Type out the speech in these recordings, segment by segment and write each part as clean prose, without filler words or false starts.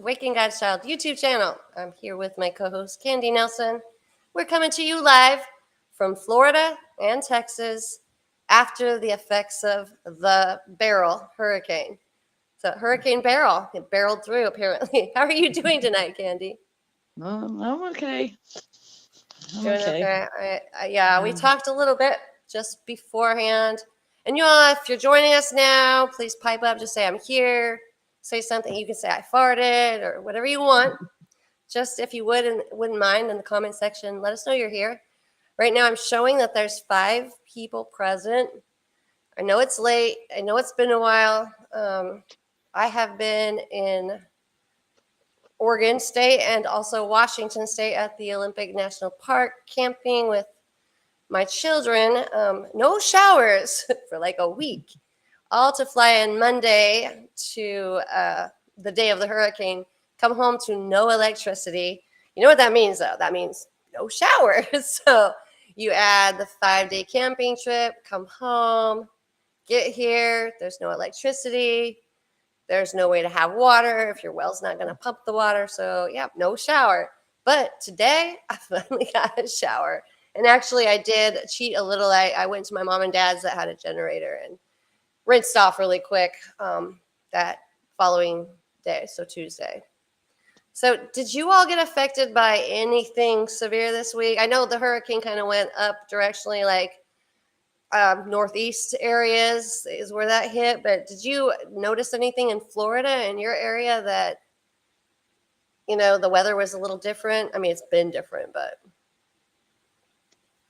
Waking God's Child YouTube channel. I'm here with my co-host Candy Nelson. We're coming to you live from Florida and Texas after the effects of the Beryl hurricane. So Hurricane Beryl, it barreled through apparently. How are you doing tonight, Candy? I'm okay. I'm Doing okay. okay. Yeah, we Um, talked a little bit just beforehand. And you all, if you're joining us now, please pipe up. Just say I'm here. Say something. You can say I farted or whatever you want. Just if you wouldn't mind in the comment section, let us know you're here. Right now, I'm showing that there's 5 people present. I know it's late. I know it's been a while. I have been in Oregon State and also Washington State at the Olympic National Park camping with my children. No showers for like a week. All to fly in Monday to the day of the hurricane, come home to no electricity. You know what that means, though? That means no showers. So you add the 5-day camping trip, come home, get here, there's no electricity. There's no way to have water if your well's not going to pump the water. So, yeah, no shower. But today, I finally got a shower. And actually, I did cheat a little. I went to my mom and dad's that had a generator and rinsed off really quick that following day, so Tuesday. So, did you all get affected by anything severe this week? I know the hurricane kind of went up directionally, like northeast areas is where that hit. But did you notice anything in Florida in your area that the weather was a little different? I mean, it's been different, but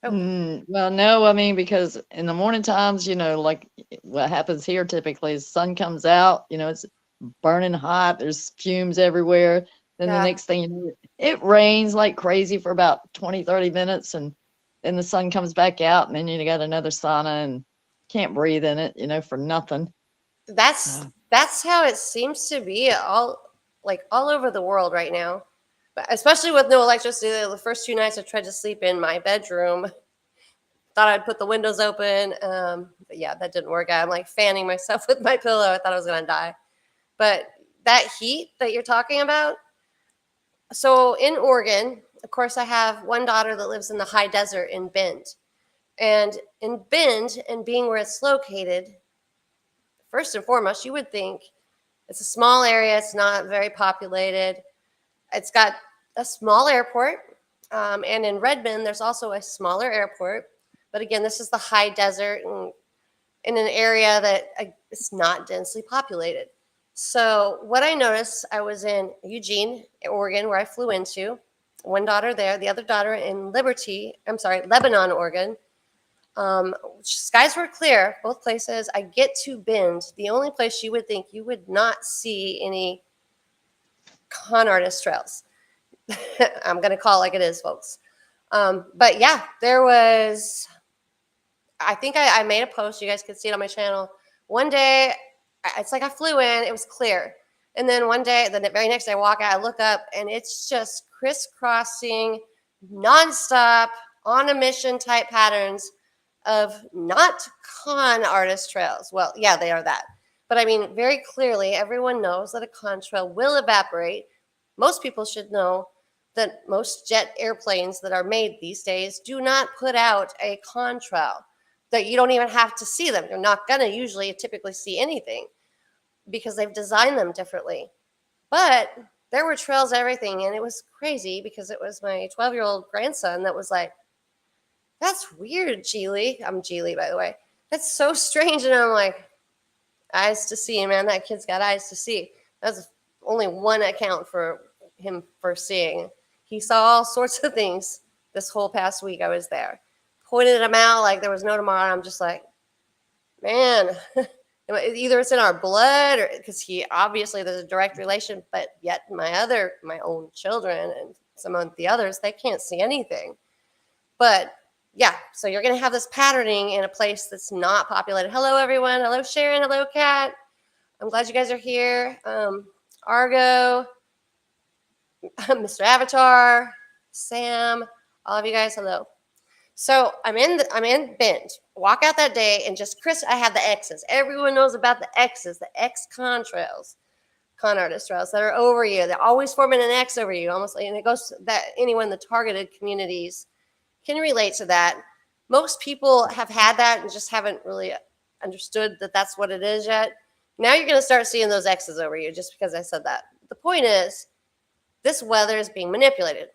oh, well, no, I mean, because in the morning times, like what happens here typically is sun comes out, it's burning hot, there's fumes everywhere. Then the yeah, next thing you know, it rains like crazy for about 20, 30 minutes, and then the sun comes back out, and then you got another sauna and can't breathe in it, for nothing. that's So, that's how it seems to be all over the world right now. But especially with no electricity, the first 2 nights I tried to sleep in my bedroom. Thought I'd put the windows open, but yeah, that didn't work out. I'm like fanning myself with my pillow. I thought I was gonna die. But that heat that you're talking about, so in Oregon, of course, I have one daughter that lives in the high desert in Bend. And in Bend, and being where it's located, first and foremost, you would think it's a small area, it's not very populated. It's got a small airport. And in Redmond, there's also a smaller airport. But again, this is the high desert and in an area that is not densely populated. So what I noticed, I was in Eugene, Oregon, where I flew into. One daughter there, the other daughter in Lebanon, Oregon. Skies were clear, both places. I get to Bend, the only place you would think you would not see any con artist trails. I'm going to call it like it is, folks. But yeah, there was, I think I made a post. You guys could see it on my channel. One day, it's like I flew in, it was clear. And then one day, the very next day, I walk out, I look up, and it's just crisscrossing, nonstop, on a mission type patterns of not con artist trails. Well, yeah, they are that. But I mean, very clearly, everyone knows that a con trail will evaporate. Most people should know that most jet airplanes that are made these days do not put out a con trail. That you don't even have to see them. You're not going to usually typically see anything because they've designed them differently. But there were trails, everything, and it was crazy because it was my 12-year-old grandson that was like, that's weird, Geely. I'm Geely, by the way. That's so strange. And I'm like, eyes to see, man. That kid's got eyes to see. That's only one account for him for seeing. He saw all sorts of things this whole past week I was there. Pointed them out like there was no tomorrow. I'm just like, man, either it's in our blood or because he obviously there's a direct relation, but yet my own children and some of the others, they can't see anything. But yeah, so you're going to have this patterning in a place that's not populated. Hello, everyone. Hello, Sharon. Hello, Kat. I'm glad you guys are here. Argo, Mr. Avatar, Sam, all of you guys, hello. So I'm in Bend. Walk out that day and just I have the X's. Everyone knows about the X's, the X contrails. con artist trails that are over you. They're always forming an X over you, almost, and it goes that anyone in the targeted communities can relate to that. Most people have had that and just haven't really understood that that's what it is yet. Now you're going to start seeing those X's over you just because I said that. The point is, this weather is being manipulated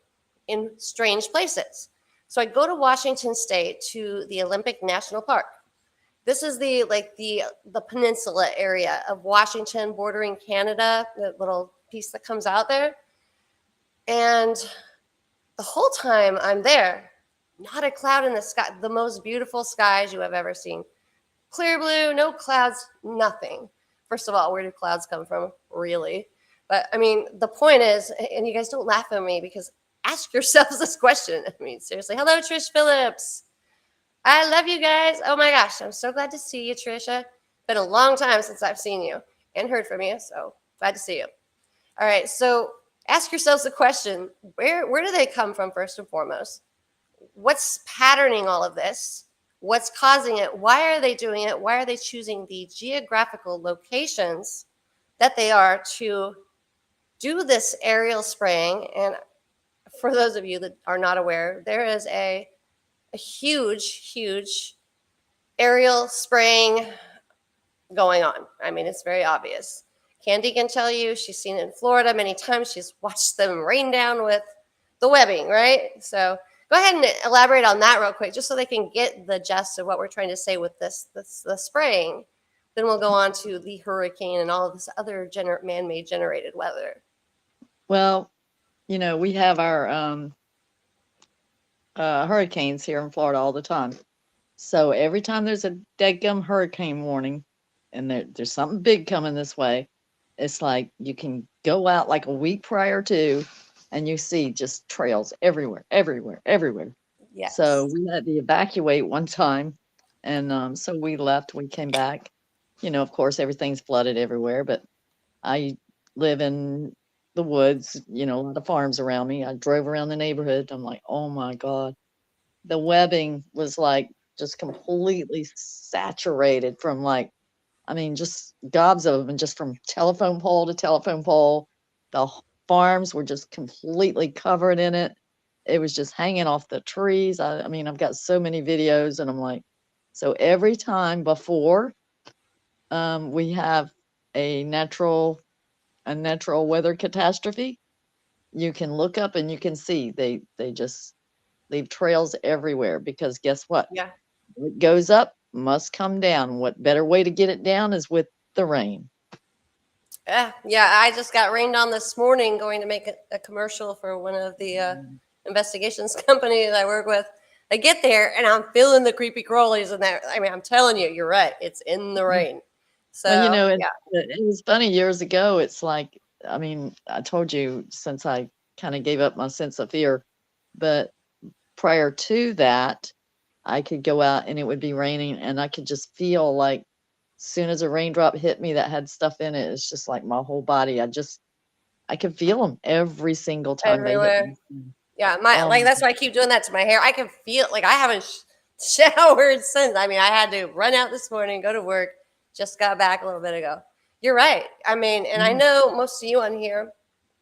in strange places. So I go to Washington State to the Olympic National Park. This is the peninsula area of Washington bordering Canada, the little piece that comes out there. And the whole time I'm there, not a cloud in the sky, the most beautiful skies you have ever seen. Clear blue, no clouds, nothing. First of all, where do clouds come from, really? But I mean, the point is, and you guys don't laugh at me because ask yourselves this question. I mean, seriously. Hello, Trish Phillips. I love you guys. Oh my gosh, I'm so glad to see you, Trisha. Been a long time since I've seen you and heard from you, so glad to see you. All right, so ask yourselves the question, where do they come from first and foremost? What's patterning all of this? What's causing it? Why are they doing it? Why are they choosing the geographical locations that they are to do this aerial spraying? And for those of you that are not aware, there is a huge aerial spraying going on. I mean, it's very obvious. Candy can tell you she's seen it in Florida many times. She's watched them rain down with the webbing, right? So go ahead and elaborate on that real quick, just so they can get the gist of what we're trying to say with the spraying. Then we'll go on to the hurricane and all of this other man-made generated weather. Well, we have our hurricanes here in Florida all the time. So every time there's a deadgum hurricane warning and there's something big coming this way, it's like you can go out like a week prior to and you see just trails everywhere. Yes. So we had to evacuate one time. And so we left, we came back. Of course, everything's flooded everywhere, but I live in the woods, a lot of farms around me. I drove around the neighborhood. I'm like, oh my God. The webbing was like just completely saturated from just gobs of them, just from telephone pole to telephone pole. The farms were just completely covered in it. It was just hanging off the trees. I mean, I've got so many videos, and I'm like, so every time before we have a natural weather catastrophe, you can look up and you can see they just leave trails everywhere, because guess what? Yeah. What goes up must come down. What better way to get it down is with the rain. Yeah, I just got rained on this morning going to make a commercial for one of the investigations companies I work with. I get there and I'm feeling the creepy crawlies in there. I mean, I'm telling you, you're right. It's in the rain. So, well, yeah. it was funny years ago. It's like, I mean, I told you, since I kind of gave up my sense of fear, but prior to that, I could go out and it would be raining and I could just feel like as soon as a raindrop hit me that had stuff in it, it's just like my whole body. I could feel them every single time they hit me. Yeah, that's why I keep doing that to my hair. I can feel like I haven't showered since. I mean, I had to run out this morning, go to work, just got back a little bit ago. You're right. I mean, and I know most of you on here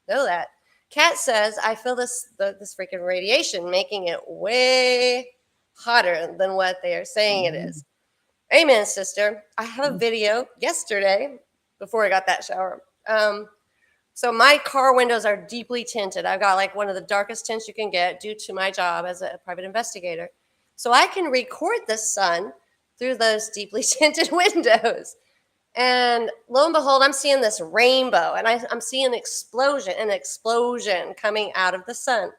know that. Kat says, I feel this freaking radiation making it way hotter than what they are saying it is. Amen, sister. I have a video yesterday before I got that shower. So my car windows are deeply tinted. I've got like one of the darkest tints you can get due to my job as a private investigator. So I can record the sun through those deeply tinted windows. And lo and behold, I'm seeing this rainbow, and I'm seeing an explosion coming out of the sun.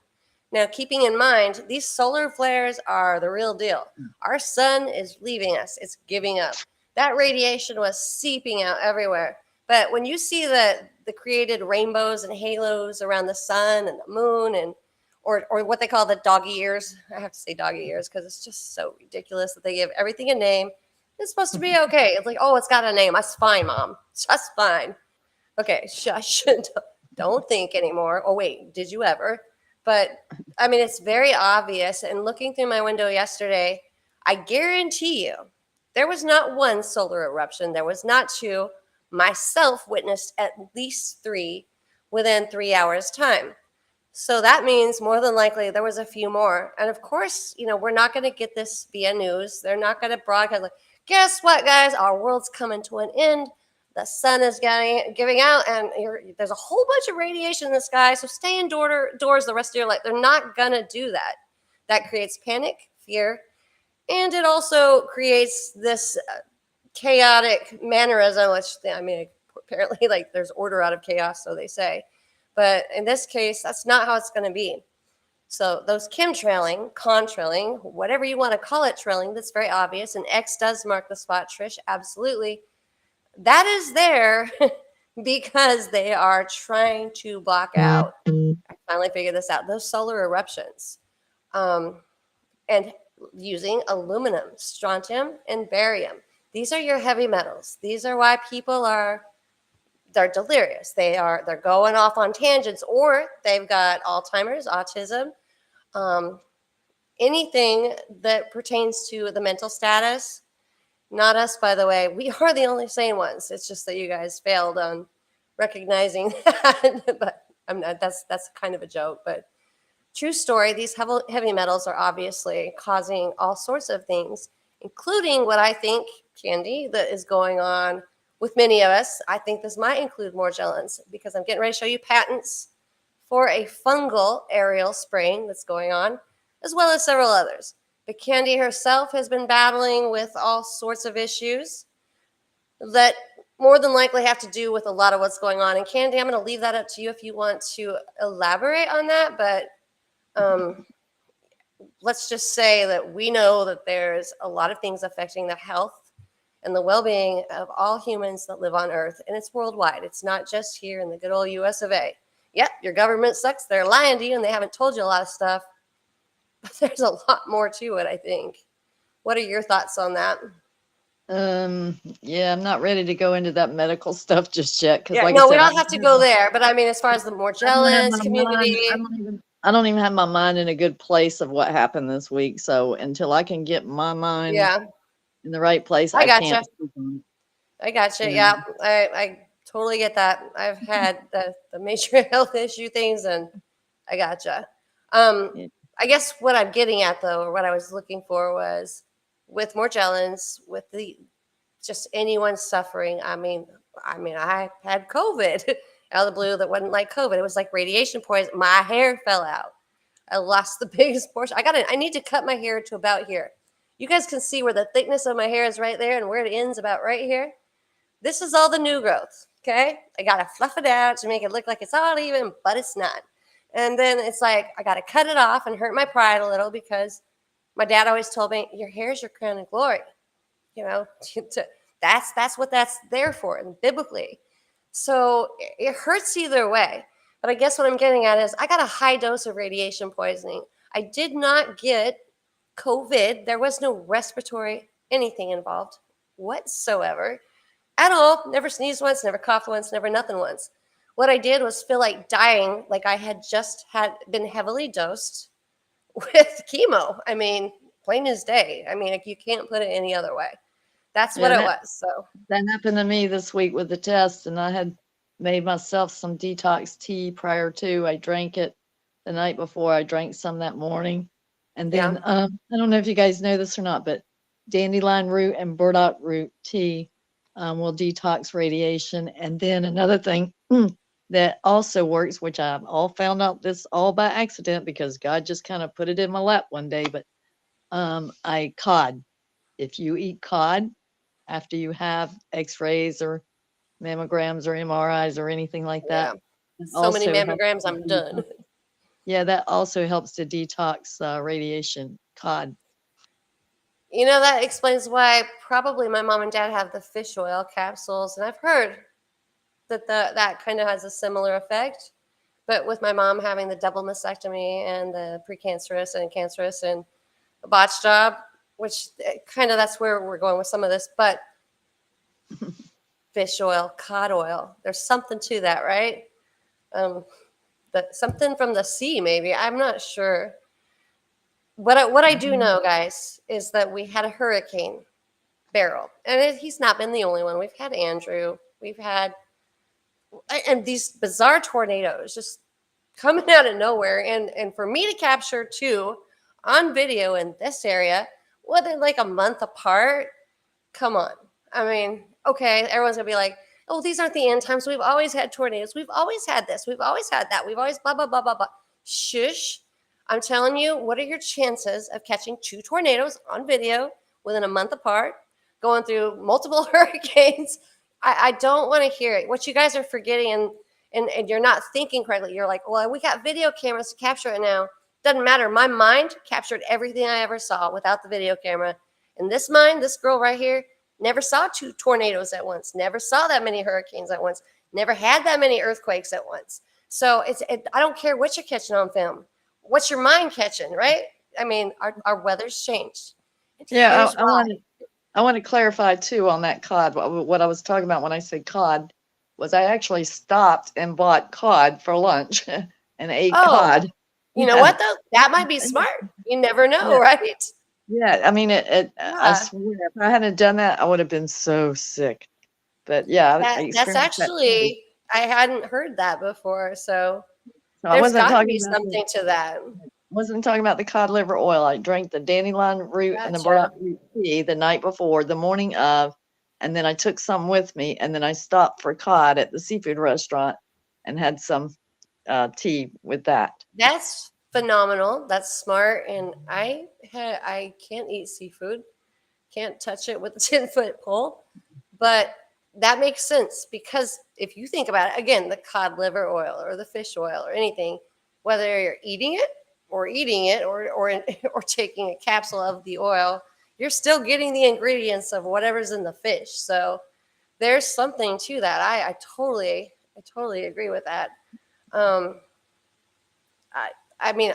Now, keeping in mind, these solar flares are the real deal. Our sun is leaving us. It's giving up. That radiation was seeping out everywhere. But when you see the created rainbows and halos around the sun and the moon, or what they call the doggy ears, I have to say doggy ears because it's just so ridiculous that they give everything a name. It's supposed to be okay. It's like, oh, it's got a name. That's fine, Mom. Just fine. Okay, shush. Don't think anymore. Oh, wait, did you ever? But, I mean, it's very obvious. And looking through my window yesterday, I guarantee you there was not one solar eruption. There was not two. myself witnessed at least 3 within 3 hours time. So that means more than likely there was a few more. And of course, we're not going to get this via news. They're not going to broadcast like, guess what, guys? Our world's coming to an end. The sun is giving out, and there's a whole bunch of radiation in the sky. So stay indoors the rest of your life. They're not going to do that. That creates panic, fear, and it also creates this chaotic mannerism, which, apparently, like, there's order out of chaos, so they say. But in this case, that's not how it's going to be. So those chemtrailing, contrailing, whatever you want to call it, trailing, that's very obvious. And X does mark the spot, Trish, absolutely. That is there because they are trying to block out. I finally figured this out. Those solar eruptions. And using aluminum, strontium, and barium. These are your heavy metals. These are why people they're delirious. They're going off on tangents, or they've got Alzheimer's, autism, anything that pertains to the mental status. Not us, by the way. We are the only sane ones. It's just that you guys failed on recognizing that. But I'm not. That's kind of a joke. But true story. These heavy metals are obviously causing all sorts of things, including what I think, Candy, that is going on with many of us. I think this might include Morgellons, because I'm getting ready to show you patents for a fungal aerial spraying that's going on, as well as several others. But Candy herself has been battling with all sorts of issues that more than likely have to do with a lot of what's going on. And Candy, I'm going to leave that up to you if you want to elaborate on that. But let's just say that we know that there's a lot of things affecting the health and the well-being of all humans that live on Earth, and it's worldwide. It's not just here in the good old US of A. Yep, your government sucks. They're lying to you, and they haven't told you a lot of stuff. But there's a lot more to it, I think. What are your thoughts on that? Yeah, I'm not ready to go into that medical stuff just yet. Yeah, no, we don't have to go there. But I mean, as far as the Morgellons community, I don't even have my mind in a good place of what happened this week. So until I can get my mind in the right place, I gotcha. can't. I gotcha. Yeah, I totally get that. I've had the major health issue things, and I gotcha. I guess what I'm getting at, though, or what I was looking for, was with Morgellons, with just anyone suffering. I mean, I had COVID out of the blue that wasn't like COVID. It was like radiation poison. My hair fell out. I lost the biggest portion. I need to cut my hair to about here. You guys can see where the thickness of my hair is right there, and where it ends about right here. This is all the new growth, okay? I got to fluff it out to make it look like it's all even, but it's not. And then it's like I got to cut it off and hurt my pride a little, because my dad always told me, your hair is your crown of glory. That's what that's there for, and biblically. So it hurts either way. But I guess what I'm getting at is I got a high dose of radiation poisoning. I did not get COVID. There was no respiratory anything involved whatsoever at all. Never sneezed once, never coughed once, never nothing once. What I did was feel like dying, like I had just been heavily dosed with chemo. I mean, plain as day. I mean, like, you can't put it any other way. That's what it was. So that happened to me this week with the test, and I had made myself some detox tea prior to. I drank it the night before. I drank some that morning. And then I don't know if you guys know this or not, but dandelion root and burdock root tea will detox radiation. And then another thing that also works, which I've all found out this all by accident because God just kind of put it in my lap one day, but cod. If you eat cod after you have x-rays or mammograms or MRIs or anything like that. So many mammograms, I'm done. Yeah, that also helps to detox radiation, cod. That explains why probably my mom and dad have the fish oil capsules. And I've heard that that kind of has a similar effect. But with my mom having the double mastectomy and the precancerous and cancerous and a botch job, which kind of that's where we're going with some of this. But fish oil, cod oil, there's something to that, right? Something from the sea, maybe. I'm not sure. What I do know, guys, is that we had a hurricane, Beryl, and he's not been the only one. We've had Andrew, We've had, and these bizarre tornadoes just coming out of nowhere. And for me to capture two on video in this area within like a month apart, come on. I mean, okay, everyone's gonna be like, oh, these aren't the end times. We've always had tornadoes. We've always had this. We've always had that. We've always blah, blah, blah, blah, blah. Shush. I'm telling you, what are your chances of catching two tornadoes on video within a month apart, going through multiple hurricanes? I don't want to hear it. What you guys are forgetting, and you're not thinking correctly. You're like, well, we got video cameras to capture it now. Doesn't matter. My mind captured everything I ever saw without the video camera. And this mind, this girl right here, never saw two tornadoes at once, never saw that many hurricanes at once, never had that many earthquakes at once. So I don't care what you're catching on film. What's your mind catching, right? I mean, our weather's changed. Yeah, I want to clarify too on that cod. What I was talking about when I said cod was I actually stopped and bought cod for lunch and ate cod. You know what though? That might be smart. You never know, right? Yeah, I mean, I swear, if I hadn't done that, I would have been so sick. But yeah, that's actually, I hadn't heard that before. So I there's wasn't got to talking be about something to that. wasn't talking about the cod liver oil. I drank the dandelion root and the burdock root tea the night before, the morning of, and then I took some with me, and then I stopped for cod at the seafood restaurant and had some tea with that. That's phenomenal. That's smart. And I can't eat seafood, can't touch it with a 10-foot pole, but that makes sense because if you think about it, again, the cod liver oil or the fish oil or anything, whether you're eating it or taking a capsule of the oil, you're still getting the ingredients of whatever's in the fish. So there's something to that. I totally agree with that. I mean,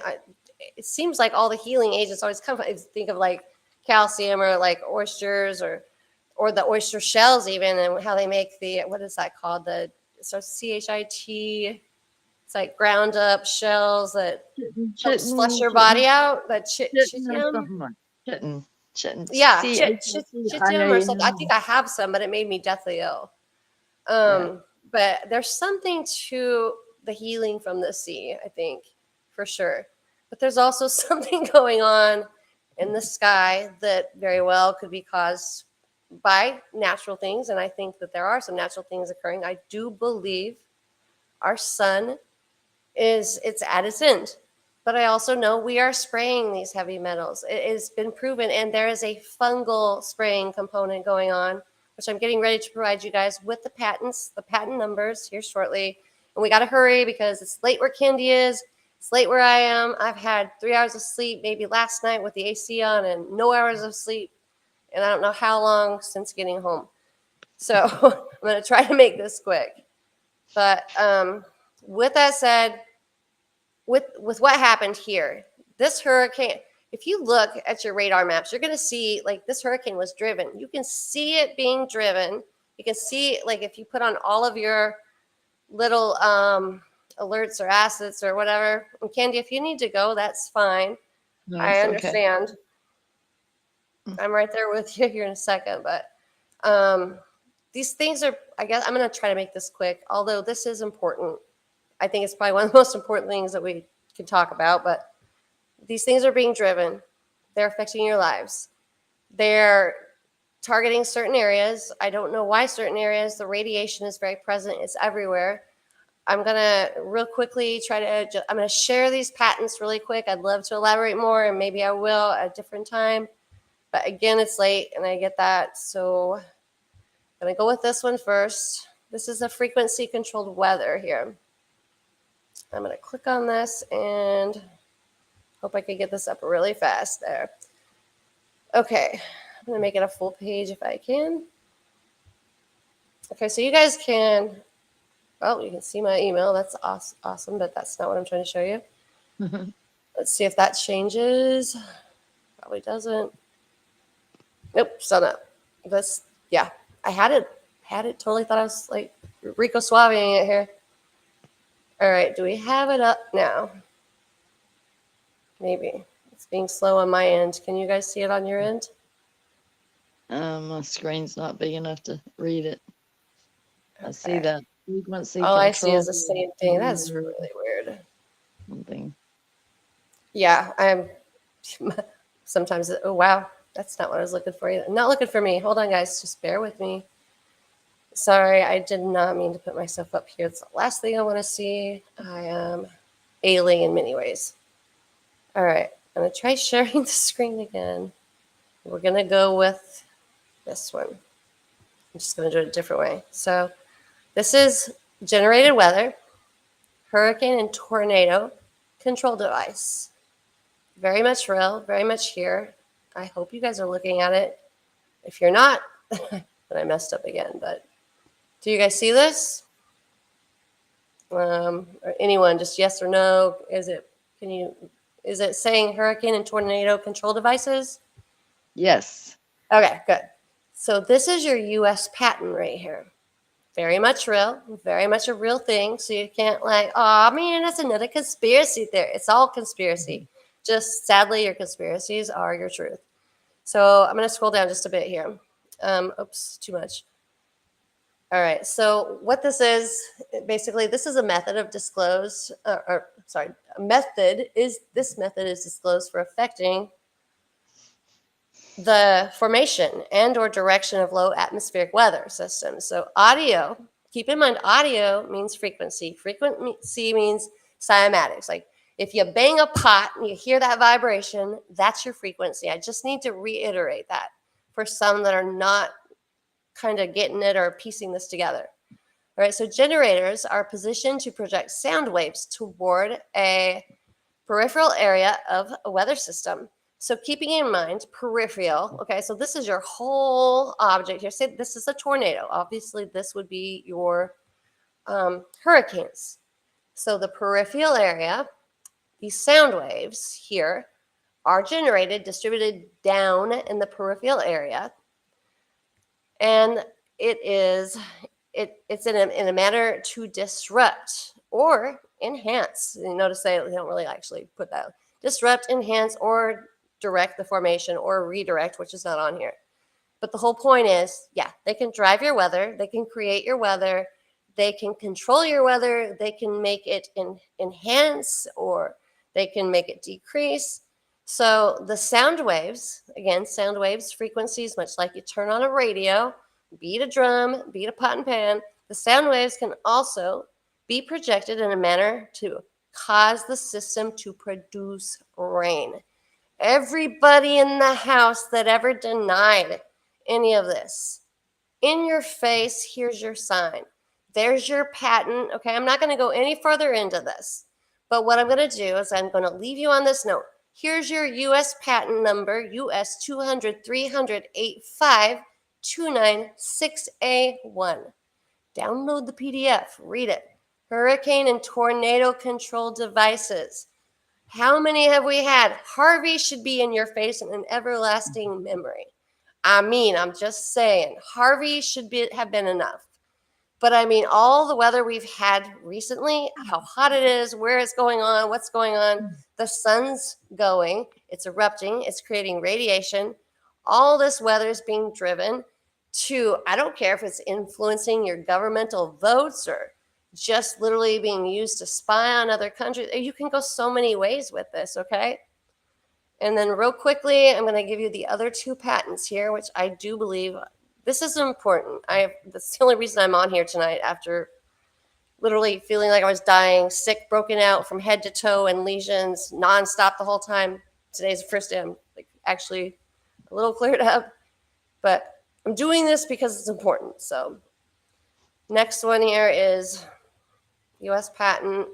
it seems like all the healing agents always come from, think of like calcium or like oysters or the oyster shells even, and how they make the, what is that called? The, so CHIT, it's like ground up shells that helps flush your body out. That chitin. Yeah, chitin or something. I think I have some, but it made me deathly ill. But there's something to the healing from the sea, I think, for sure. But there's also something going on in the sky that very well could be caused by natural things. And I think that there are some natural things occurring. I do believe our sun it's at its end. But I also know we are spraying these heavy metals. It has been proven, and there is a fungal spraying component going on, which I'm getting ready to provide you guys with the patents, the patent numbers here shortly. And we got to hurry because it's late where Candy is. It's late where I am. I've had 3 hours of sleep maybe last night with the AC on and no hours of sleep. And I don't know how long since getting home. So I'm going to try to make this quick. But with that said, with what happened here, this hurricane, if you look at your radar maps, you're going to see like this hurricane was driven. You can see it being driven. You can see, like, if you put on all of your little alerts or assets or whatever. And Candy, if you need to go, that's fine. No, I understand. Okay. I'm right there with you here in a second. But these things are, I guess I'm going to try to make this quick, although this is important. I think it's probably one of the most important things that we can talk about. But these things are being driven. They're affecting your lives. They're targeting certain areas. I don't know why certain areas. The radiation is very present. It's everywhere. I'm going to real quickly I'm going to share these patents really quick. I'd love to elaborate more, and maybe I will at a different time. But again, it's late, and I get that. So I'm going to go with this one first. This is a frequency-controlled weather here. I'm going to click on this and hope I can get this up really fast there. Okay, I'm going to make it a full page if I can. Okay, so you guys can, well, you can see my email. That's awesome, but that's not what I'm trying to show you. Mm-hmm. Let's see if that changes. Probably doesn't. Nope, still not. This, yeah, I had it. Totally thought I was like Rico Suaving it here. All right, do we have it up now? Maybe. It's being slow on my end. Can you guys see it on your end? My screen's not big enough to read it. I see Okay. that frequency All I see control is the same thing. That's really weird. something. Yeah, I'm sometimes, oh, wow. That's not what I was looking for either. Not looking for me. Hold on, guys. Just bear with me. Sorry, I did not mean to put myself up here. It's the last thing I want to see. I am ailing in many ways. All right, I'm going to try sharing the screen again. We're going to go with this one. I'm just going to do it a different way. So this is generated weather, hurricane and tornado control device. Very much real, very much here. I hope you guys are looking at it. If you're not, then I messed up again. But do you guys see this? Or anyone, just yes or no? Is it saying hurricane and tornado control devices? Yes. Okay, good. So this is your U.S. patent right here. Very much real, very much a real thing. So you can't like, oh man, that's another conspiracy theory. It's all conspiracy. Just sadly, your conspiracies are your truth. So I'm going to scroll down just a bit here. Oops, too much. All right. So what this is, basically, this is a method of disclosed, this method is disclosed for affecting the formation and or direction of low atmospheric weather systems. So audio, keep in mind, audio means frequency. Frequency means cymatics. Like if you bang a pot and you hear that vibration, that's your frequency. I just need to reiterate that for some that are not kind of getting it or piecing this together. All right, so generators are positioned to project sound waves toward a peripheral area of a weather system. So keeping in mind peripheral, okay, so this is your whole object here. Say this is a tornado. Obviously, this would be your hurricanes. So the peripheral area, these sound waves here are generated, distributed down in the peripheral area, and it's in a manner to disrupt or enhance. You notice they don't really actually put that. Disrupt, enhance, or direct the formation or redirect, which is not on here. But the whole point is, yeah, they can drive your weather, they can create your weather, they can control your weather, they can make it enhance or they can make it decrease. So the sound waves, again, sound waves, frequencies, much like you turn on a radio, beat a drum, beat a pot and pan, the sound waves can also be projected in a manner to cause the system to produce rain. Everybody in the house that ever denied any of this, in your face, here's your sign. There's your patent. Okay, I'm not going to go any further into this, but what I'm going to do is I'm going to leave you on this note. Here's your US patent number, US 200 300 296A1. Download the PDF, read it. Hurricane and tornado control devices. How many have we had? Harvey should be in your face in an everlasting memory. I mean, I'm just saying, Harvey should have been enough. But I mean, all the weather we've had recently, how hot it is, where it's going on, what's going on, the sun's going, it's erupting, it's creating radiation. All this weather is being driven to, I don't care if it's influencing your governmental votes or just literally being used to spy on other countries. You can go so many ways with this, okay? And then real quickly, I'm going to give you the other two patents here, which I do believe this is important. That's the only reason I'm on here tonight after literally feeling like I was dying, sick, broken out from head to toe and lesions nonstop the whole time. Today's the first day I'm like actually a little cleared up, but I'm doing this because it's important. So next one here is U.S. patent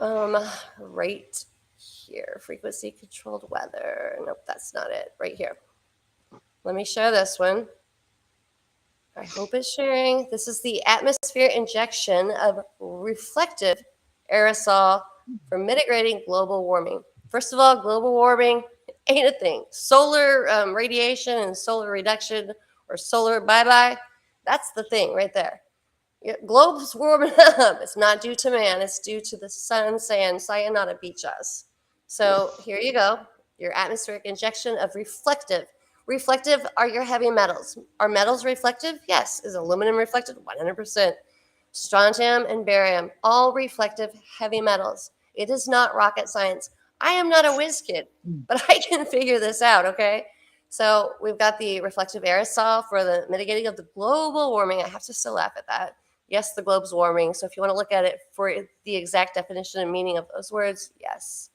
right here, frequency controlled weather. Nope, that's not it. Right here. Let me share this one. I hope it's sharing. This is the atmosphere injection of reflective aerosol for mitigating global warming. First of all, global warming ain't a thing. Solar radiation and solar reduction or solar bye-bye, that's the thing right there. Globe's warming up. It's not due to man. It's due to the sun saying, sayonara, beach us. So here you go. Your atmospheric injection of reflective. Reflective are your heavy metals. Are metals reflective? Yes. Is aluminum reflective? 100%. Strontium and barium, all reflective heavy metals. It is not rocket science. I am not a whiz kid, but I can figure this out, okay? So we've got the reflective aerosol for the mitigating of the global warming. I have to still laugh at that. Yes, the globe's warming. So if you want to look at it for the exact definition and meaning of those words, yes.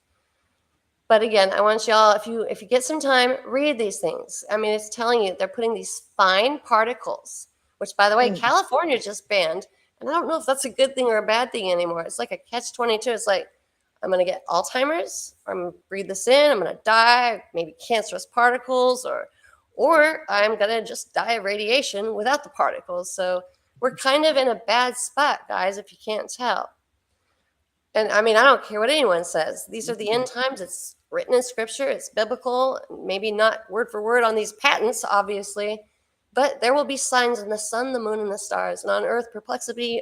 But again, I want y'all, if you get some time, read these things. I mean, it's telling you they're putting these fine particles, which by the way, California just banned. And I don't know if that's a good thing or a bad thing anymore. It's like a catch-22. It's like, I'm going to get Alzheimer's, or I'm going to breathe this in, I'm going to die, maybe cancerous particles, or I'm going to just die of radiation without the particles. So we're kind of in a bad spot, guys, if you can't tell. And I mean, I don't care what anyone says. These are the end times. It's written in scripture. It's biblical. Maybe not word for word on these patents, obviously, but there will be signs in the sun, the moon, and the stars, and on earth perplexity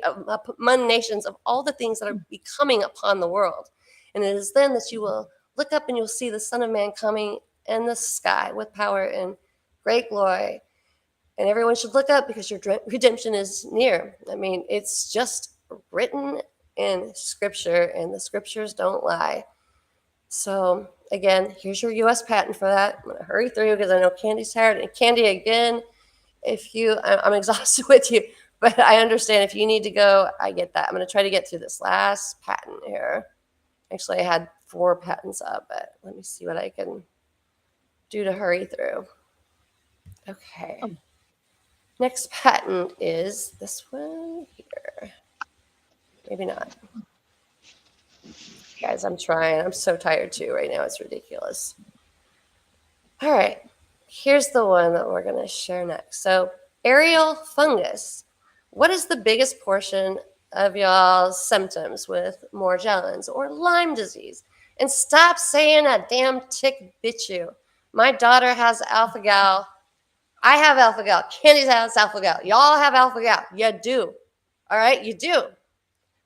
among nations of all the things that are becoming upon the world. And it is then that you will look up and you'll see the Son of Man coming in the sky with power and great glory. And everyone should look up because your redemption is near. I mean, it's just written in scripture, and the scriptures don't lie. So again, here's your US patent for that. I'm going to hurry through because I know Candy's tired. And Candy, again, I'm exhausted with you, but I understand if you need to go, I get that. I'm going to try to get through this last patent here. Actually, I had 4 patents up, but let me see what I can do to hurry through. Okay. Next patent is this one here. Maybe not. Guys, I'm trying. I'm so tired too right now. It's ridiculous. All right. Here's the one that we're going to share next. So, aerial fungus. What is the biggest portion of y'all's symptoms with Morgellons or Lyme disease? And stop saying a damn tick bit you. My daughter has alpha-gal. I have alpha-gal. Candy has alpha-gal. Y'all have alpha-gal. You do. All right? You do.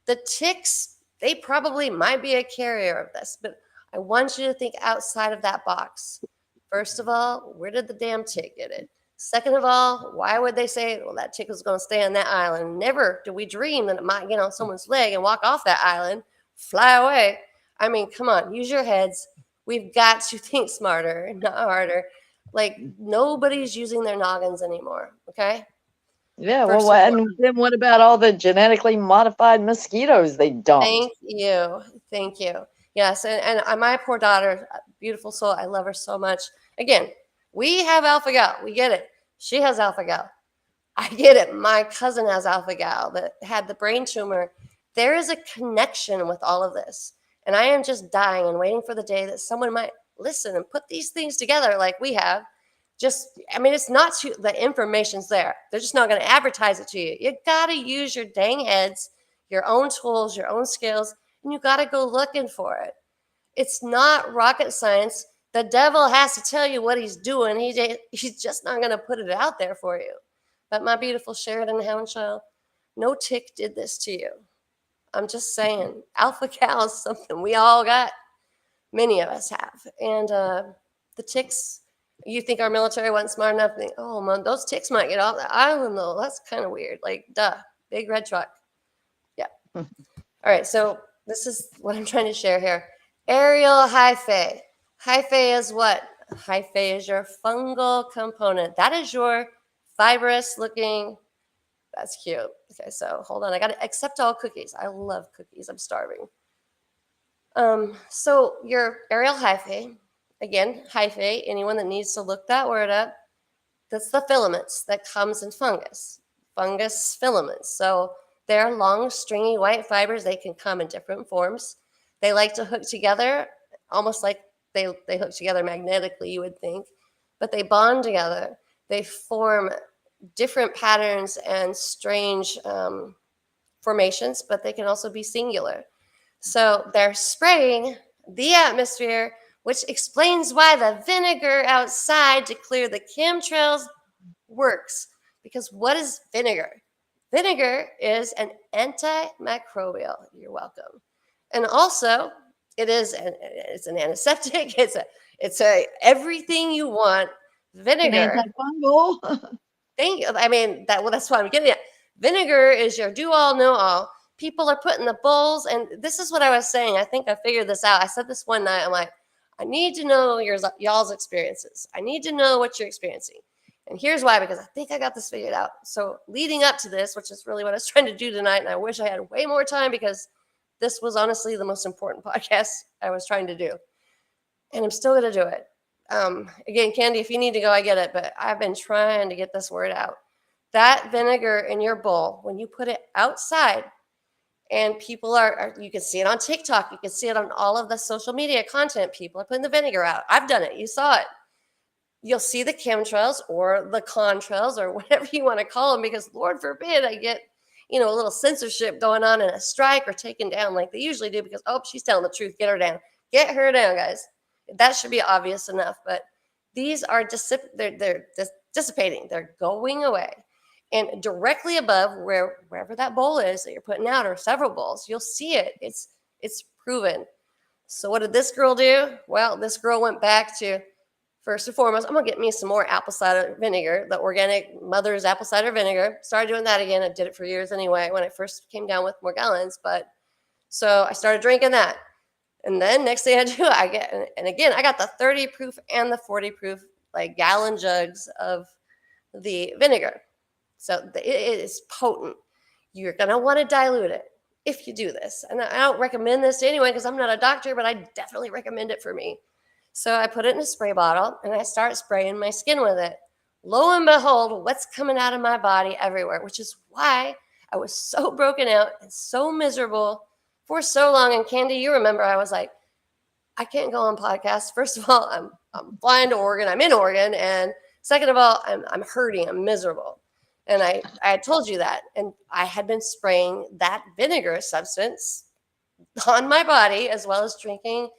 The ticks, they probably might be a carrier of this, but I want you to think outside of that box. First of all, where did the damn tick get it? Second of all, why would they say, well, that tick was going to stay on that island? Never do we dream that it might get on someone's leg and walk off that island, fly away. I mean, come on, use your heads. We've got to think smarter, not harder. Like, nobody's using their noggins anymore, okay? Yeah, well, and then what about all the genetically modified mosquitoes they dumped? Thank you. Yes, and my poor daughter, beautiful soul, I love her so much. Again, we have alpha-gal. We get it. She has alpha-gal. I get it. My cousin has alpha-gal that had the brain tumor. There is a connection with all of this. And I am just dying and waiting for the day that someone might listen and put these things together like we have. It's not the information's there. They're just not going to advertise it to you. You got to use your dang heads, your own tools, your own skills, and you got to go looking for it. It's not rocket science. The devil has to tell you what he's doing. He's just not going to put it out there for you. But my beautiful Sheridan Houndchild, no tick did this to you. I'm just saying, alpha-gal is something we all got. Many of us have. And the ticks, you think our military wasn't smart enough to think, oh, man, those ticks might get off the island, though. That's kind of weird. Like, duh, big red truck. Yeah. All right, so this is what I'm trying to share here. Aerial hyphae. Hyphae is what? Hyphae is your fungal component. That is your fibrous looking. That's cute. Okay, so hold on. I got to accept all cookies. I love cookies. I'm starving. So your aerial hyphae, again, hyphae, anyone that needs to look that word up, that's the filaments that comes in fungus. Fungus filaments. So they're long, stringy white fibers. They can come in different forms. They like to hook together, almost like they hook together magnetically, you would think, but they bond together. They form different patterns and strange formations, but they can also be singular. So they're spraying the atmosphere, which explains why the vinegar outside to clear the chemtrails works. Because what is vinegar? Vinegar is an antimicrobial. You're welcome. And also, it's an antiseptic. It's a everything you want An Vinegar. antifungal. Thank you. I mean, that's what I'm getting at. Vinegar is your do all, know all. People are putting the bowls, and this is what I was saying. I think I figured this out. I said this one night. I'm like, I need to know y'all's experiences. I need to know what you're experiencing. And here's why, because I think I got this figured out. So leading up to this, which is really what I was trying to do tonight, and I wish I had way more time because this was honestly the most important podcast I was trying to do. And I'm still going to do it. Again, Candy, if you need to go, I get it, but I've been trying to get this word out. That vinegar in your bowl, when you put it outside, and people you can see it on TikTok, you can see it on all of the social media content. People are putting the vinegar out. I've done it. You saw it. You'll see the chemtrails or the contrails or whatever you want to call them, because Lord forbid I get, a little censorship going on in a strike or taken down like they usually do because, oh, she's telling the truth. Get her down. Get her down, guys. That should be obvious enough. But these are they're dissipating. They're going away. And directly above wherever that bowl is that you're putting out, or several bowls, you'll see it. It's proven. So what did this girl do? Well, this girl went back to, first and foremost, I'm going to get me some more apple cider vinegar, the organic Mother's apple cider vinegar. Started doing that again. I did it for years anyway when I first came down with Morgellons. But so I started drinking that. And then next thing I do, I got the 30 proof and the 40 proof, like gallon jugs of the vinegar. So it is potent. You're going to want to dilute it if you do this. And I don't recommend this to anyone because I'm not a doctor, but I definitely recommend it for me. So I put it in a spray bottle and I start spraying my skin with it. Lo and behold, what's coming out of my body everywhere, which is why I was so broken out and so miserable for so long. And Candy, you remember I was like, I can't go on podcasts. First of all, I'm flying to Oregon. I'm in Oregon. And second of all, I'm hurting. I'm miserable. And I told you that. And I had been spraying that vinegar substance on my body, as well as drinking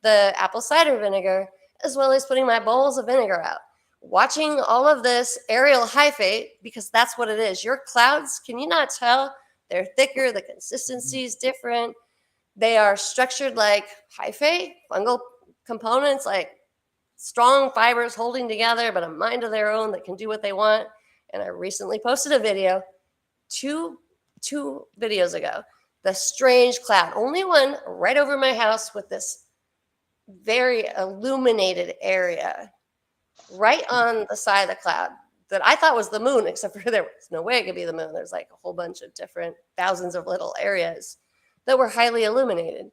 the apple cider vinegar, as well as putting my bowls of vinegar out. Watching all of this aerial hyphate, because that's what it is. Your clouds, can you not tell? They're thicker. The consistency is different. They are structured like hyphae, fungal components, like strong fibers holding together, but a mind of their own that can do what they want. And I recently posted a video, two videos ago, the strange cloud, only one right over my house with this very illuminated area right on the side of the cloud that I thought was the moon, except for there was no way it could be the moon. There's like a whole bunch of different thousands of little areas that were highly illuminated.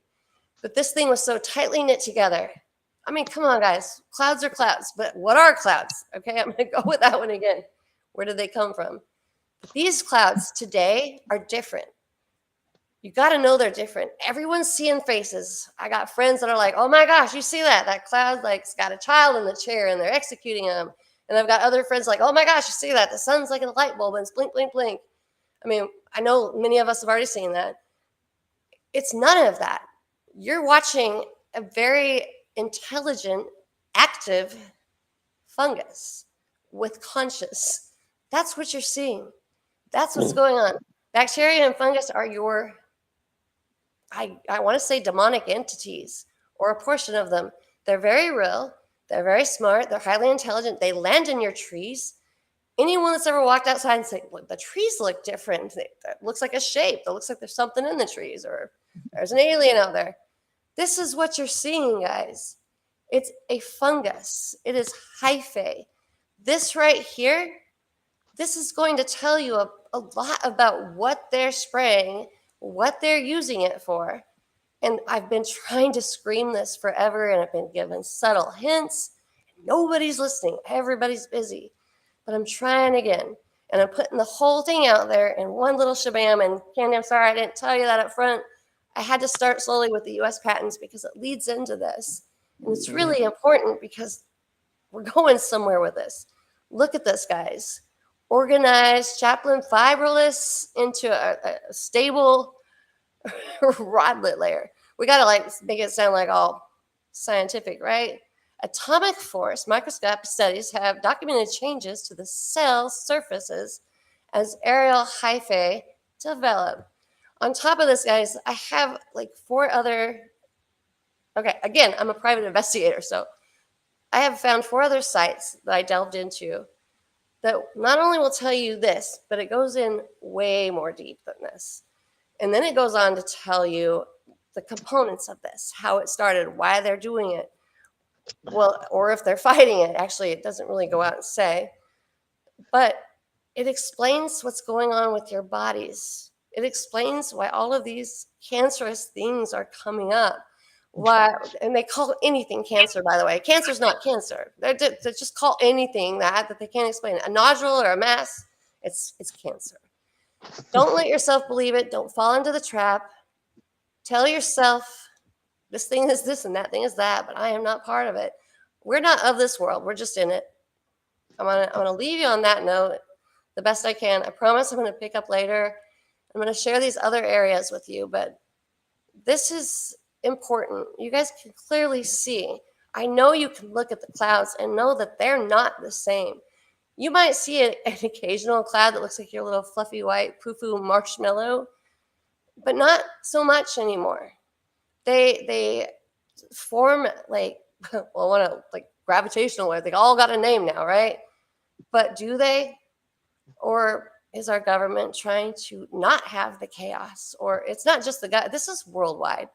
But this thing was so tightly knit together. I mean, come on, guys. Clouds are clouds, but what are clouds? Okay, I'm going to go with that one again. Where did they come from? But these clouds today are different. You got to know they're different. Everyone's seeing faces. I got friends that are like, oh my gosh, you see that? That cloud, like, it's got a child in the chair and they're executing them. And I've got other friends like, oh my gosh, you see that? The sun's like a light bulb and it's blink, blink, blink. I mean, I know many of us have already seen that. It's none of that. You're watching a very intelligent, active fungus with conscious. That's what you're seeing. That's what's going on. Bacteria and fungus are your, I want to say, demonic entities, or a portion of them. They're very real. They're very smart. They're highly intelligent. They land in your trees. Anyone that's ever walked outside and said, look, the trees look different. That looks like a shape. That looks like there's something in the trees, or there's an alien out there. This is what you're seeing, guys. It's a fungus. It is hyphae. This right here, this is going to tell you a lot about what they're spraying, what they're using it for. And I've been trying to scream this forever, and I've been given subtle hints. Nobody's listening. Everybody's busy. But I'm trying again. And I'm putting the whole thing out there in one little shabam. And Candy, I'm sorry I didn't tell you that up front. I had to start slowly with the US patents because it leads into this. And it's really important because we're going somewhere with this. Look at this, guys. Organized chaplain fibrillus into a stable rodlet layer. We got to like make it sound like all scientific, right? Atomic force microscopic studies have documented changes to the cell surfaces as aerial hyphae develop. On top of this, guys, I have like 4 other. Okay, again, I'm a private investigator, so I have found 4 other sites that I delved into that not only will tell you this, but it goes in way more deep than this. And then it goes on to tell you the components of this, how it started, why they're doing it. Well, or if they're fighting it. Actually, it doesn't really go out and say. But it explains what's going on with your bodies. It explains why all of these cancerous things are coming up. Why, and they call anything cancer, by the way. Cancer's not cancer. They just call anything that they can't explain. A nodule or a mass, it's cancer. Don't let yourself believe it. Don't fall into the trap. Tell yourself this thing is this and that thing is that, but I am not part of it. We're not of this world. We're just in it. I'm gonna leave you on that note the best I can. I promise I'm gonna pick up later. I'm gonna share these other areas with you, but this is important. You guys can clearly see. I know you can look at the clouds and know that they're not the same. You might see an occasional cloud that looks like your little fluffy white poo-poo marshmallow, but not so much anymore. They form like, well, like gravitational, they all got a name now, right? But do they? Or is our government trying to not have the chaos? Or it's not just the guy. This is worldwide.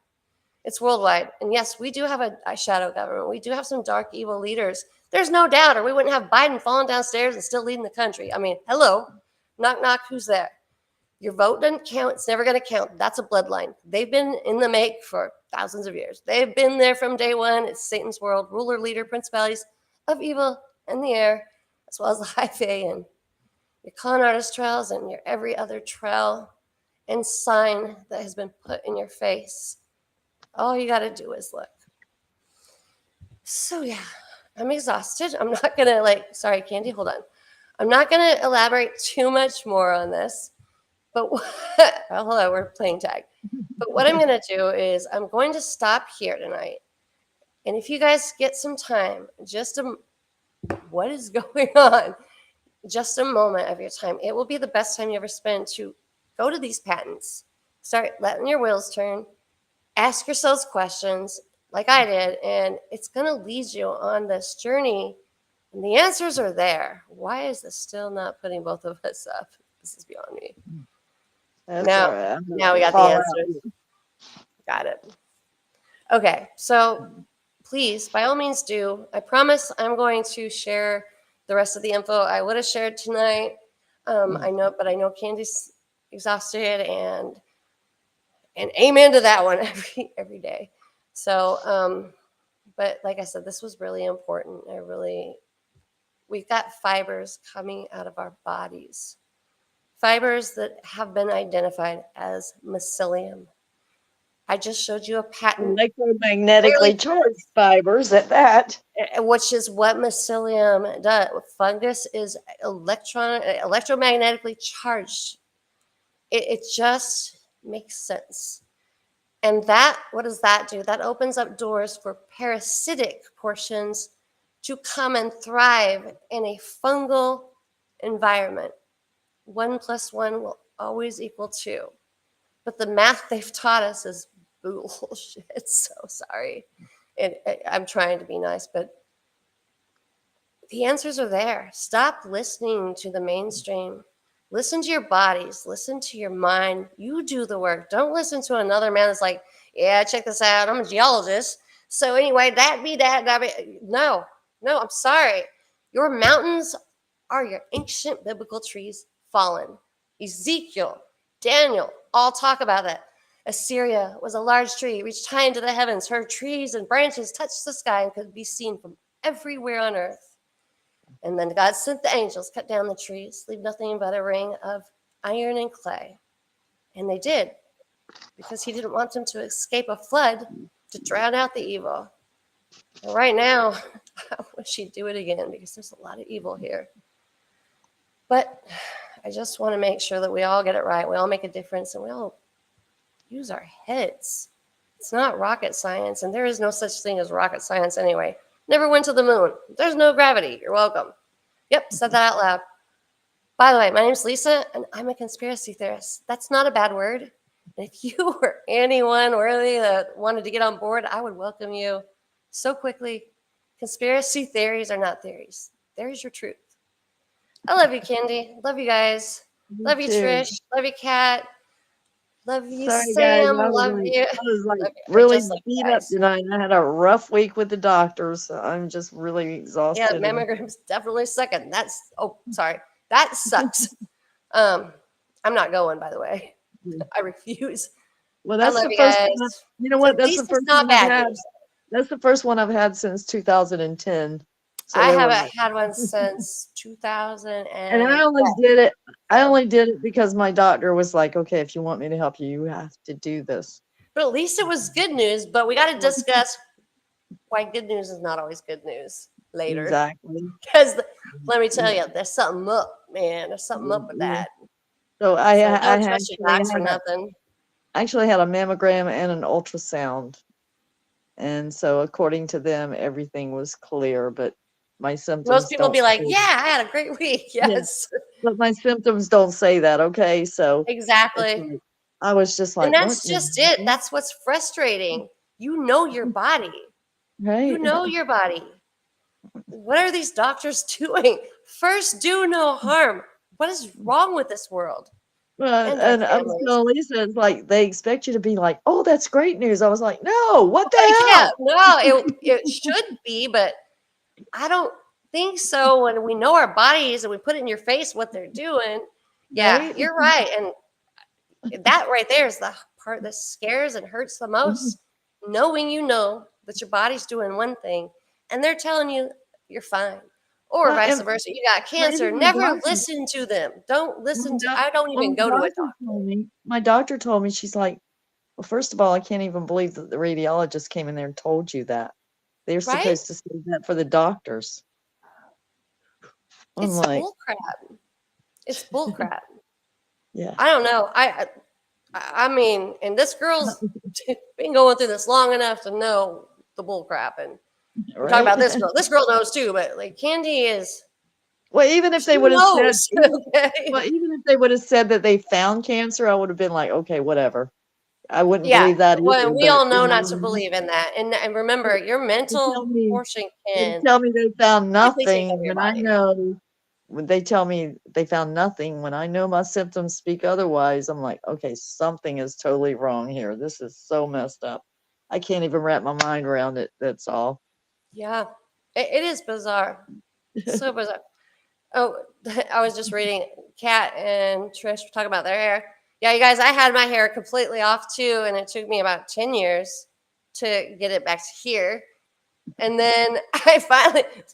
It's worldwide. And yes, we do have a shadow government. We do have some dark, evil leaders. There's no doubt, or we wouldn't have Biden falling downstairs and still leading the country. I mean, hello, knock, knock, who's there? Your vote doesn't count. It's never going to count. That's a bloodline. They've been in the make for thousands of years. They've been there from day one. It's Satan's world, ruler, leader, principalities of evil in the air, as well as the high fae and your con artist trails and your every other trail and sign that has been put in your face. All you got to do is look. So yeah, I'm exhausted. I'm not going to sorry, Candy, hold on. I'm not going to elaborate too much more on this, but hold on, we're playing tag. But what I'm going to do is I'm going to stop here tonight. And if you guys get some time, what is going on? Just a moment of your time. It will be the best time you ever spend to go to these patents, start letting your wheels turn, ask yourselves questions like I did, and it's going to lead you on this journey. And the answers are there. Why is this still not putting both of us up? This is beyond me. Now we got the answers. Got it. Okay, so please, by all means do. I promise I'm going to share the rest of the info I would have shared tonight. I know Candy's exhausted and amen to that one every day. So, but like I said, this was really important. We've got fibers coming out of our bodies, fibers that have been identified as mycelium. I just showed you a patent. Electromagnetically charged fibers at that. Which is what mycelium does. Fungus is electromagnetically charged. It just makes sense. And what does that do? That opens up doors for parasitic portions to come and thrive in a fungal environment. 1 + 1 will always equal 2. But the math they've taught us is bullshit. So sorry. I'm trying to be nice, but the answers are there. Stop listening to the mainstream. Listen to your bodies. Listen to your mind. You do the work. Don't listen to another man that's like, yeah, check this out. I'm a geologist. So anyway, that be that. No, I'm sorry. Your mountains are your ancient biblical trees fallen. Ezekiel, Daniel, all talk about that. Assyria was a large tree, reached high into the heavens. Her trees and branches touched the sky and could be seen from everywhere on earth. And then God sent the angels, cut down the trees, leave nothing but a ring of iron and clay. And they did, because he didn't want them to escape a flood to drown out the evil. And right now, I wish he'd do it again, because there's a lot of evil here. But I just want to make sure that we all get it right. We all make a difference, and we all use our heads. It's not rocket science, and there is no such thing as rocket science anyway. Never went to the moon. There's no gravity. You're welcome. Yep, said that out loud. By the way, my name's Lisa, and I'm a conspiracy theorist. That's not a bad word. And if you or anyone worthy that wanted to get on board, I would welcome you so quickly, Conspiracy theories are not theories. There's your truth. I love you, Candy. Love you guys. Me Love you, too. Trish. Love you, Kat. Love you, Sorry, guys. Sam. Love you. I was like Love you. I really just love you beat up guys. tonight. I had a rough week with the doctors. So I'm just really Yeah, exhausted. And mammograms definitely second. That's sorry. That sucks. I'm not going, by the way. I refuse. well, I that's love the you first guys. one. You know So what? at That's the least it's first not one I've bad had. news. That's the first one I've had since 2010. So I they were haven't like, had one since 2000 and and I only did it because my doctor was like, okay, if you want me to help you, you have to do this. but at least it was good news. But we got to discuss why good news is not always good news later. Exactly. Because let me tell Yeah. you, there's something up, man. There's something up with Yeah. that. So So I don't trust your docs for nothing. actually had a mammogram and an ultrasound. And so according to them, everything was clear, but my Most symptoms people be don't like, say, yeah, I had a great week. yeah, Yes, but my symptoms don't say that. Okay. So it's exactly. like, I was just And like, what? that's just it. That's what's frustrating. You know your body. You Right. know your body. What are these doctors doing? First, do no harm. What is wrong with this world Well, and our and I was families? telling Lisa, it's like they expect you to be like, "Oh, that's great news." I was like, "No, what the Yeah, hell?" no, it should be, but I don't think so. When we know our bodies and we put it in your face what they're doing, yeah, Right? you're right. And that right there is the part that scares and hurts the most. Knowing you know that your body's doing one thing and they're telling you you're fine. Or Well, vice and versa. You got well, cancer. even my Never doctor, listen to them. Don't my listen to doc, I don't well, even go to a doctor. my doctor told me, she's like, "Well, first of all, I can't even believe that the radiologist came in there and told you that. They're Right? supposed to say that for the doctors." I'm It's like, bull crap. It's bull crap. "Yeah, I don't know. I mean, and this girl's been going through this long enough to know the bull crap. And I'm talking right." about this girl. This girl knows too, but like Candy is, Well, even if she they would have said, knows. Okay. even if they would have said that they found cancer, I would have been like, "Okay, whatever." I wouldn't Yeah. believe that Well, either, we but all know not to believe in that. And remember, your they tell mental me portion they can tell me they found quickly take over nothing your when I body. know when they tell me they found nothing when I know my symptoms speak otherwise, I'm like, okay, something is totally wrong here. This is so messed up. I can't even wrap my mind around it. That's all. Yeah. It is bizarre. So bizarre. Oh, I was just reading Kat and Trish were talking about their hair. Yeah, you guys, I had my hair completely off too, and it took me about 10 years to get it back to here. And then it's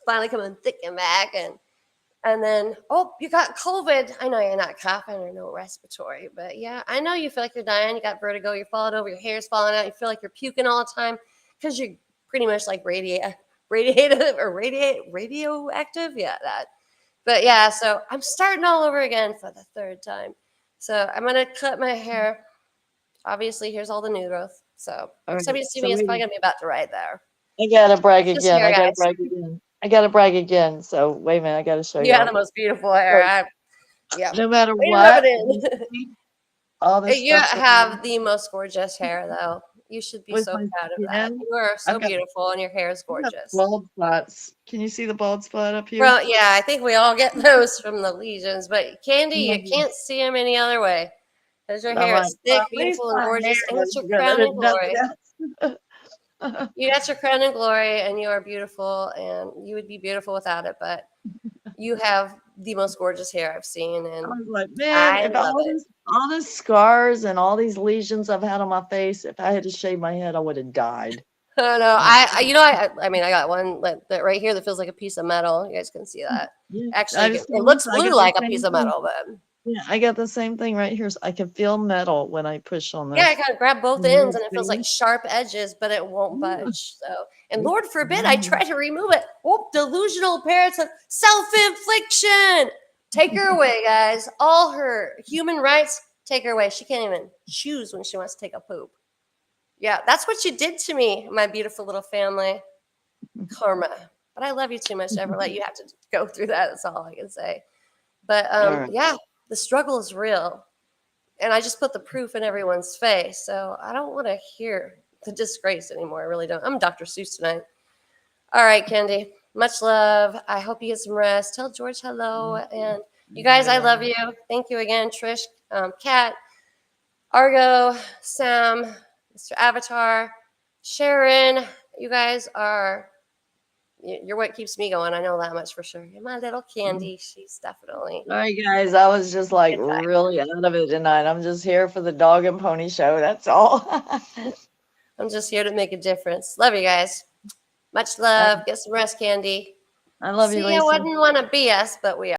finally coming thick and back. And then, oh, you got COVID. I know you're not coughing or no respiratory, but yeah, I know you feel like you're dying. You got vertigo, you're falling over, your hair's falling out, you feel like you're puking all the time because you're pretty much like radioactive. Yeah, that. But yeah, so I'm starting all over again for the third time. So I'm gonna cut my hair. Obviously, here's all the new growth. So All next time right. you see So me, it's wait, probably gonna be about to right there. I gotta brag Just again. here, I gotta guys. brag again. I gotta brag again. So wait a minute, I gotta show You have the y'all. most beautiful hair. So Yeah. no matter Way to rub what, it in. all this You stuff going on have the most gorgeous hair, though. You should be with so my proud of that. skin, You are so I've got beautiful, and your hair is I have gorgeous. bald spots. Can you see the bald spot up here? Well, yeah, I think we all get those from the lesions, but Candy, Yeah. you can't see them any other way. Because your I'm hair like, is well, thick, at least beautiful, and my gorgeous, and hair it's is your good. crown and Nothing glory. else. You got your crown and glory, and you are beautiful, and you would be beautiful without it, but you have the most gorgeous hair I've seen, I and was like, man, I if love it. all this scars and all these lesions I've had on my face, if I had to shave my head, I would have died. I know. I'm like, I mean, I got one that right here that feels like a piece of metal. You guys can see that. yeah, I Actually, just it told looks Lisa, I blue got the like a piece same of thing. metal, but Yeah, I got the same thing right here. So I can feel metal when I push on yeah, I this. kind of grab both You know, ends it's and it feels like big. sharp edges, but it won't Yeah, budge. So, and it's Lord forbid I weird. try to remove it. Oh, delusional parents of self-infliction. Take her away, guys. All her human rights, take her away. She can't even choose when she wants to take a poop. Yeah, that's what you did to me, my beautiful little family. Karma. But I love you too much to ever let you have to go through that. That's all I can say. But All right. yeah, the struggle is real. And I just put the proof in everyone's face. So I don't want to hear the disgrace anymore. I really don't. I'm Dr. Seuss tonight. All right, Candy. Much love. I hope you get some rest. Tell George hello. And you guys, I love you. Thank you again, Trish, Kat, Argo, Sam, Mr. Avatar, Sharon. You guys are, you're what keeps me going. I know that much for sure. You're my little Candy. She's definitely. Sorry, guys. I was just like Good time. really out of it tonight. I'm just here for the dog and pony show. That's all. I'm just here to make a difference. Love you guys. Much love. Get some rest, Candy. I love you, See, I Lisa. wouldn't want to be us, but we are.